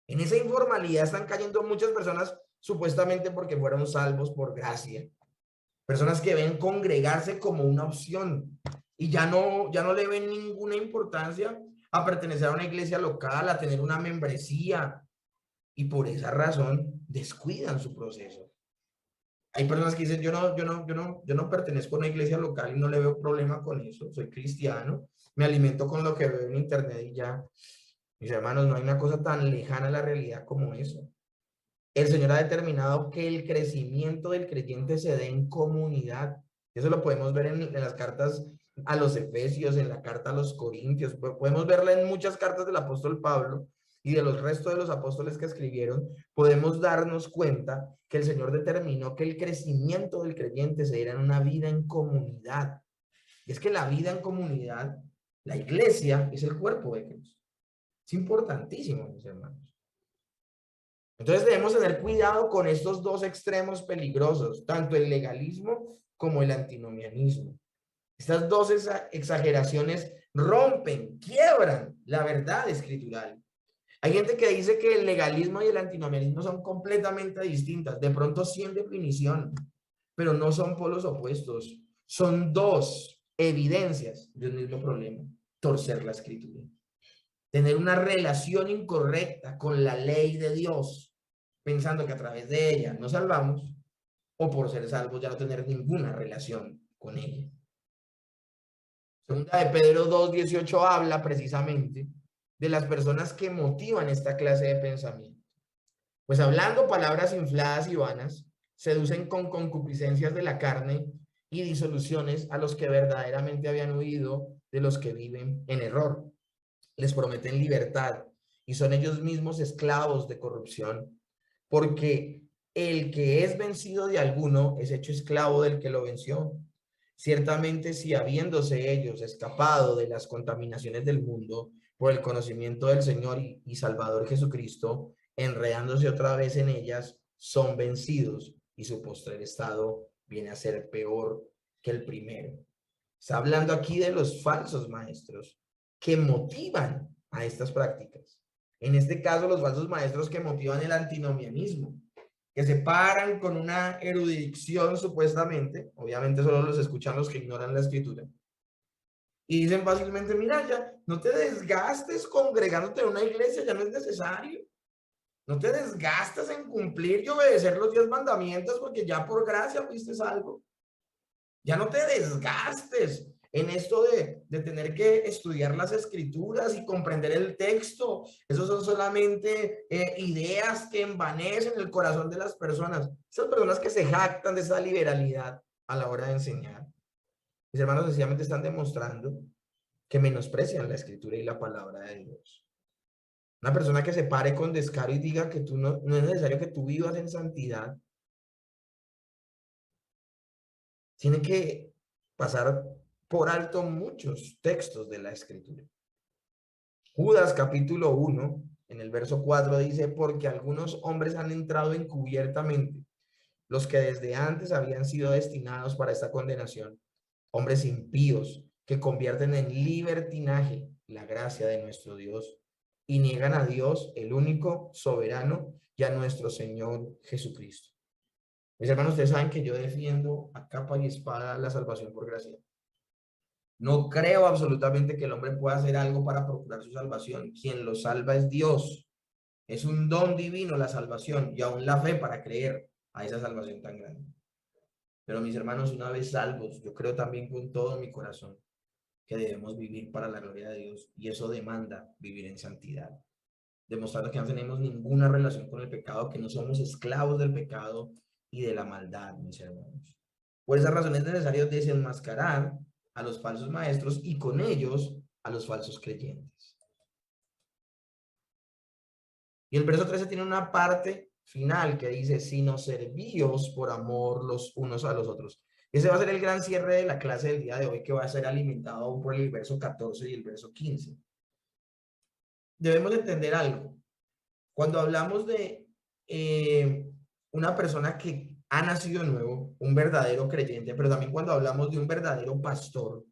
En esa informalidad están cayendo muchas personas supuestamente porque fueron salvos por gracia. Personas que ven congregarse como una opción y ya no le ven ninguna importancia a pertenecer a una iglesia local, a tener una membresía, y por esa razón descuidan su proceso. Hay personas que dicen, yo no pertenezco a una iglesia local y no le veo problema con eso, soy cristiano, me alimento con lo que veo en internet y ya. Mis hermanos, no hay una cosa tan lejana a la realidad como eso. El Señor ha determinado que el crecimiento del creyente se dé en comunidad. Eso lo podemos ver en las cartas a los Efesios, en la carta a los Corintios. Podemos verla en muchas cartas del apóstol Pablo y de los restos de los apóstoles que escribieron. Podemos darnos cuenta que el Señor determinó que el crecimiento del creyente se diera en una vida en comunidad. Y es que la vida en comunidad, la iglesia, es el cuerpo de Cristo. Es importantísimo, mis hermanos. Entonces debemos tener cuidado con estos dos extremos peligrosos, tanto el legalismo como el antinomianismo. Estas dos exageraciones rompen, quiebran la verdad escritural. Hay gente que dice que el legalismo y el antinomianismo son completamente distintas, de pronto sí en definición, pero no son polos opuestos. Son dos evidencias de un mismo problema: torcer la escritura. Tener una relación incorrecta con la ley de Dios, pensando que a través de ella nos salvamos, o por ser salvos ya no tener ninguna relación con ella. Segunda de Pedro 2:18 habla precisamente de las personas que motivan esta clase de pensamiento. Pues hablando palabras infladas y vanas, seducen con concupiscencias de la carne y disoluciones a los que verdaderamente habían huido de los que viven en error. Les prometen libertad y son ellos mismos esclavos de corrupción, porque el que es vencido de alguno es hecho esclavo del que lo venció. Ciertamente, si habiéndose ellos escapado de las contaminaciones del mundo por el conocimiento del Señor y Salvador Jesucristo, enredándose otra vez en ellas, son vencidos y su postrer estado viene a ser peor que el primero. Está hablando aquí de los falsos maestros que motivan a estas prácticas. En este caso, los falsos maestros que motivan el antinomianismo, que se paran con una erudición supuestamente, obviamente solo los escuchan los que ignoran la escritura, y dicen fácilmente: mira, ya no te desgastes congregándote en una iglesia, ya no es necesario. No te desgastes en cumplir y obedecer los 10 mandamientos porque ya por gracia fuiste salvo. Ya no te desgastes en esto de tener que estudiar las escrituras y comprender el texto. Esos son solamente ideas que envanecen el corazón de las personas. Esas personas que se jactan de esa liberalidad a la hora de enseñar. Mis hermanos sencillamente están demostrando que menosprecian la escritura y la palabra de Dios. Una persona que se pare con descaro y diga que no es necesario que tú vivas en santidad, tiene que pasar por alto muchos textos de la escritura. Judas capítulo 1, en el verso 4 dice: porque algunos hombres han entrado encubiertamente, los que desde antes habían sido destinados para esta condenación, hombres impíos que convierten en libertinaje la gracia de nuestro Dios y niegan a Dios, el único soberano, y a nuestro Señor Jesucristo. Mis hermanos, ustedes saben que yo defiendo a capa y espada la salvación por gracia. No creo absolutamente que el hombre pueda hacer algo para procurar su salvación. Quien lo salva es Dios. Es un don divino la salvación y aún la fe para creer a esa salvación tan grande. Pero mis hermanos, una vez salvos, yo creo también con todo mi corazón que debemos vivir para la gloria de Dios, y eso demanda vivir en santidad, demostrando que no tenemos ninguna relación con el pecado, que no somos esclavos del pecado y de la maldad, mis hermanos. Por esa razón es necesario desenmascarar a los falsos maestros y con ellos a los falsos creyentes. Y el verso 13 tiene una parte final que dice: sino servíos por amor los unos a los otros. Ese va a ser el gran cierre de la clase del día de hoy, que va a ser alimentado por el verso 14 y el verso 15. Debemos entender algo. Cuando hablamos de una persona que ha nacido nuevo, un verdadero creyente, pero también cuando hablamos de un verdadero pastor,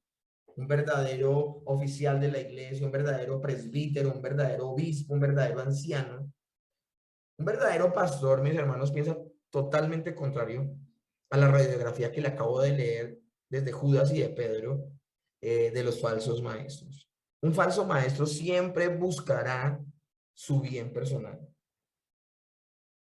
un verdadero oficial de la iglesia, un verdadero presbítero, un verdadero obispo, un verdadero anciano, un verdadero pastor, mis hermanos, piensa totalmente contrario a la radiografía que le acabo de leer desde Judas y de Pedro, de los falsos maestros. Un falso maestro siempre buscará su bien personal.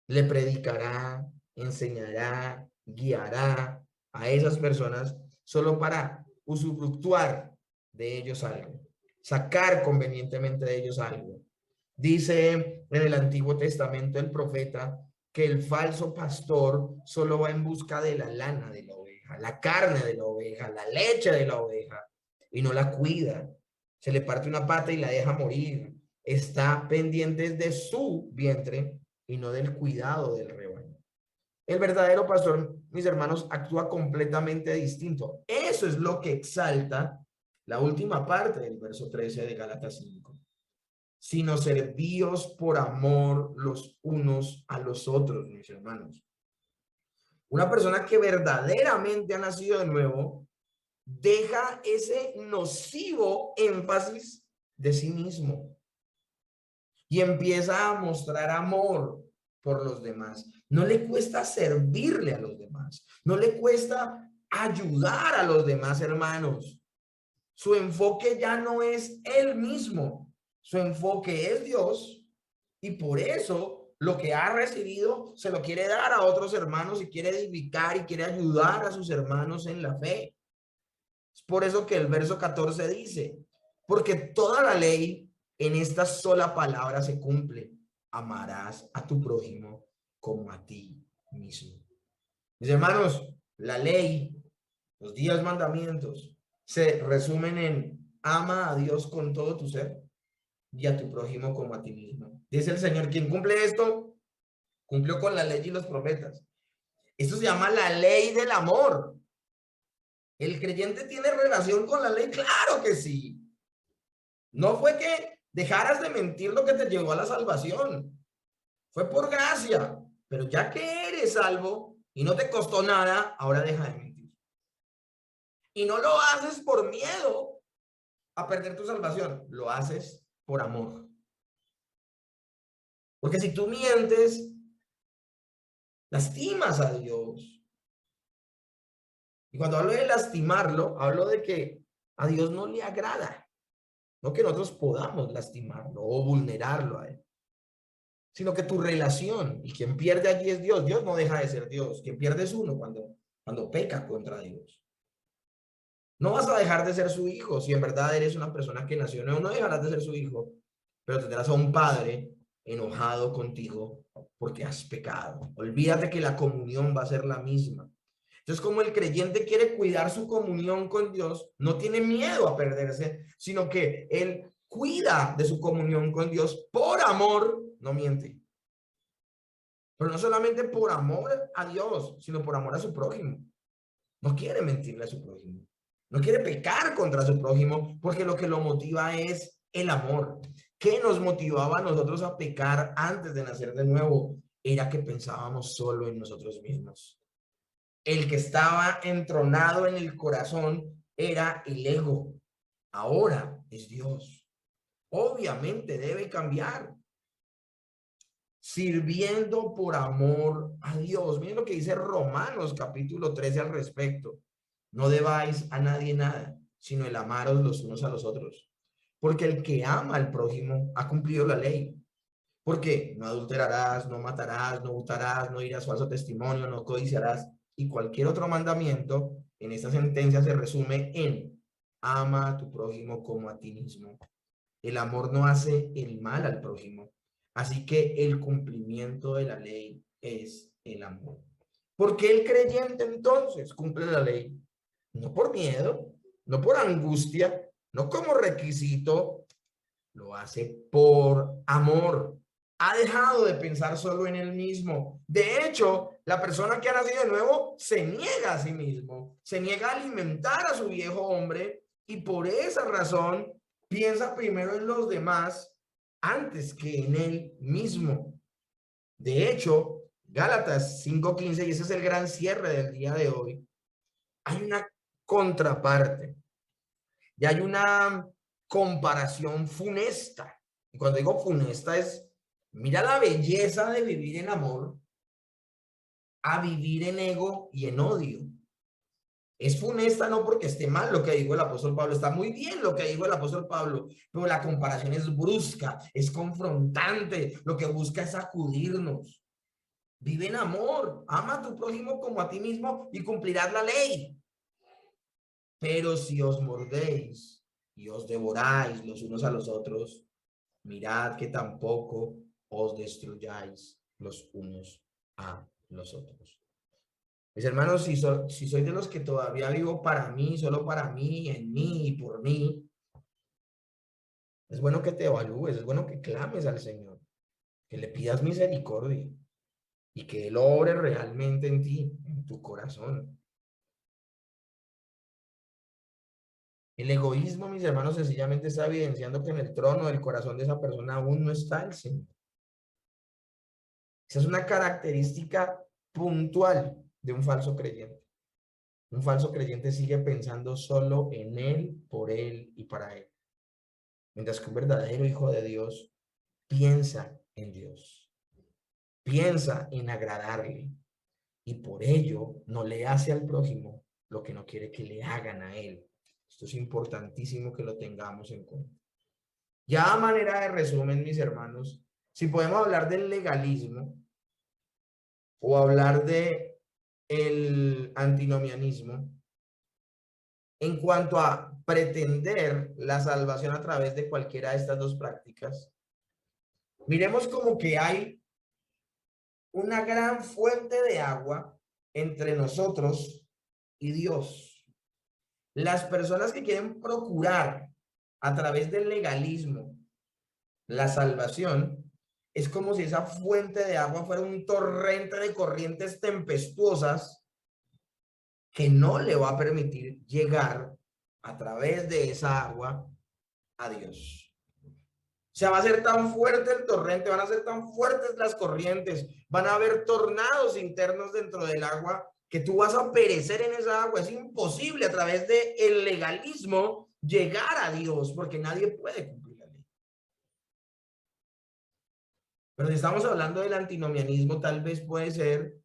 Le predicará, enseñará, guiará a esas personas solo para usufructuar de ellos algo, sacar convenientemente de ellos algo. Dice en el Antiguo Testamento el profeta que el falso pastor solo va en busca de la lana de la oveja, la carne de la oveja, la leche de la oveja, y no la cuida. Se le parte una pata y la deja morir. Está pendiente de su vientre y no del cuidado del rebaño. El verdadero pastor, mis hermanos, actúa completamente distinto. Eso es lo que exalta la última parte del verso 13 de Gálatas 5. Sino servíos por amor los unos a los otros, mis hermanos. Una persona que verdaderamente ha nacido de nuevo deja ese nocivo énfasis de sí mismo y empieza a mostrar amor por los demás. No le cuesta servirle a los demás, no le cuesta ayudar a los demás, hermanos. Su enfoque ya no es él mismo, su enfoque es Dios, y por eso lo que ha recibido se lo quiere dar a otros hermanos y quiere edificar y quiere ayudar a sus hermanos en la fe. Es por eso que el verso 14 dice, porque toda la ley en esta sola palabra se cumple: amarás a tu prójimo como a ti mismo. Mis hermanos, la ley, los 10 mandamientos, se resumen en: ama a Dios con todo tu ser y a tu prójimo como a ti mismo. Dice el Señor, quien cumple esto, cumplió con la ley y los profetas. Esto se llama la ley del amor. ¿El creyente tiene relación con la ley? Claro que sí. No fue que dejaras de mentir lo que te llevó a la salvación. Fue por gracia. Pero ya que eres salvo y no te costó nada, ahora deja de mentir. Y no lo haces por miedo a perder tu salvación. Lo haces por amor. Porque si tú mientes, lastimas a Dios. Y cuando hablo de lastimarlo, hablo de que a Dios no le agrada. No que nosotros podamos lastimarlo o vulnerarlo a él, sino que tu relación, y quien pierde allí es Dios. Dios no deja de ser Dios. Quien pierde es uno cuando peca contra Dios. No vas a dejar de ser su hijo. Si en verdad eres una persona que nació nuevo, no dejarás de ser su hijo, pero tendrás a un padre enojado contigo porque has pecado. Olvídate que la comunión va a ser la misma. Entonces, como el creyente quiere cuidar su comunión con Dios, no tiene miedo a perderse, sino que él cuida de su comunión con Dios por amor, no miente. Pero no solamente por amor a Dios, sino por amor a su prójimo. No quiere mentirle a su prójimo. No quiere pecar contra su prójimo porque lo que lo motiva es el amor. ¿Qué nos motivaba a nosotros a pecar antes de nacer de nuevo? Era que pensábamos solo en nosotros mismos. El que estaba entronado en el corazón era el ego. Ahora es Dios. Obviamente debe cambiar. Sirviendo por amor a Dios. Miren lo que dice Romanos capítulo 13 al respecto. No debáis a nadie nada, sino el amaros los unos a los otros. Porque el que ama al prójimo ha cumplido la ley. Porque no adulterarás, no matarás, no hurtarás, no dirás falso testimonio, no codiciarás. Y cualquier otro mandamiento en esta sentencia se resume en: ama a tu prójimo como a ti mismo. El amor no hace el mal al prójimo. Así que el cumplimiento de la ley es el amor. ¿Por qué el creyente entonces cumple la ley? No por miedo, no por angustia, no como requisito, lo hace por amor. Ha dejado de pensar solo en él mismo. De hecho, la persona que ha nacido de nuevo se niega a sí mismo, se niega a alimentar a su viejo hombre y por esa razón piensa primero en los demás antes que en él mismo. De hecho, Gálatas 5:15, y ese es el gran cierre del día de hoy, hay una contraparte y hay una comparación funesta. Y cuando digo funesta es: mira la belleza de vivir en amor a vivir en ego y en odio. Es funesta no porque esté mal lo que dijo el apóstol Pablo, está muy bien lo que dijo el apóstol Pablo, pero la comparación es brusca, es confrontante, lo que busca es sacudirnos. Vive en amor, ama a tu prójimo como a ti mismo y cumplirás la ley. Pero si os mordéis y os devoráis los unos a los otros, mirad que tampoco os destruyáis los unos a los otros. Mis hermanos, si soy de los que todavía vivo para mí, solo para mí, en mí y por mí, es bueno que te evalúes, es bueno que clames al Señor, que le pidas misericordia. y que Él obre realmente en ti, en tu corazón. El egoísmo, mis hermanos, sencillamente está evidenciando que en el trono del corazón de esa persona aún no está el Señor. Esa es una característica puntual de un falso creyente. Un falso creyente sigue pensando solo en Él, por Él y para Él. Mientras que un verdadero hijo de Dios piensa en Dios, piensa en agradarle y por ello no le hace al prójimo lo que no quiere que le hagan a él. Esto es importantísimo que lo tengamos en cuenta. Ya a manera de resumen, mis hermanos, si podemos hablar del legalismo o hablar de el antinomianismo, en cuanto a pretender la salvación a través de cualquiera de estas dos prácticas, miremos como que hay una gran fuente de agua entre nosotros y Dios. Las personas que quieren procurar a través del legalismo la salvación, es como si esa fuente de agua fuera un torrente de corrientes tempestuosas que no le va a permitir llegar a través de esa agua a Dios. O sea, va a ser tan fuerte el torrente, van a ser tan fuertes las corrientes, van a haber tornados internos dentro del agua que tú vas a perecer en esa agua. Es imposible a través del legalismo llegar a Dios porque nadie puede cumplir la ley. Pero si estamos hablando del antinomianismo, tal vez puede ser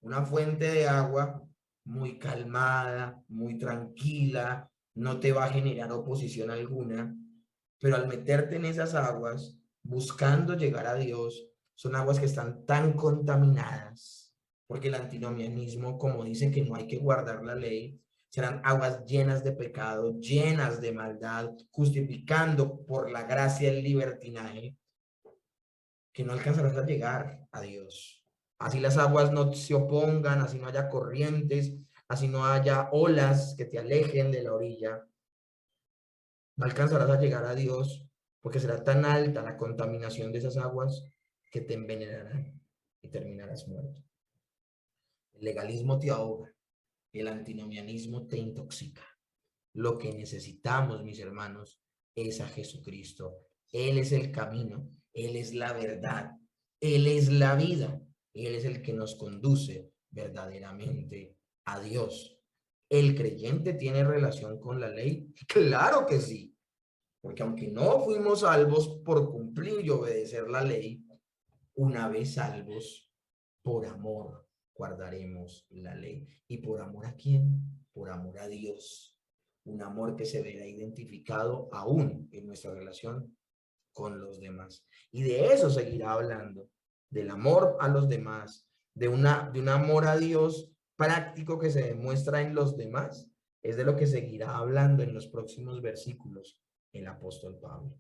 una fuente de agua muy calmada, muy tranquila, no te va a generar oposición alguna, pero al meterte en esas aguas, buscando llegar a Dios, son aguas que están tan contaminadas, porque el antinomianismo, como dice que no hay que guardar la ley, serán aguas llenas de pecado, llenas de maldad, justificando por la gracia el libertinaje, que no alcanzarás a llegar a Dios. Así las aguas no se opongan, así no haya corrientes, así no haya olas que te alejen de la orilla, no alcanzarás a llegar a Dios porque será tan alta la contaminación de esas aguas que te envenenarán y terminarás muerto. El legalismo te ahoga, el antinomianismo te intoxica. Lo que necesitamos, mis hermanos, es a Jesucristo. Él es el camino, Él es la verdad, Él es la vida, Él es el que nos conduce verdaderamente a Dios. ¿El creyente tiene relación con la ley? Claro que sí, porque aunque no fuimos salvos por cumplir y obedecer la ley, una vez salvos, por amor guardaremos la ley. ¿Y por amor a quién? Por amor a Dios. Un amor que se verá identificado aún en nuestra relación con los demás. Y de eso seguirá hablando, del amor a los demás, de un amor a Dios práctico que se demuestra en los demás. Es de lo que seguirá hablando en los próximos versículos el apóstol Pablo.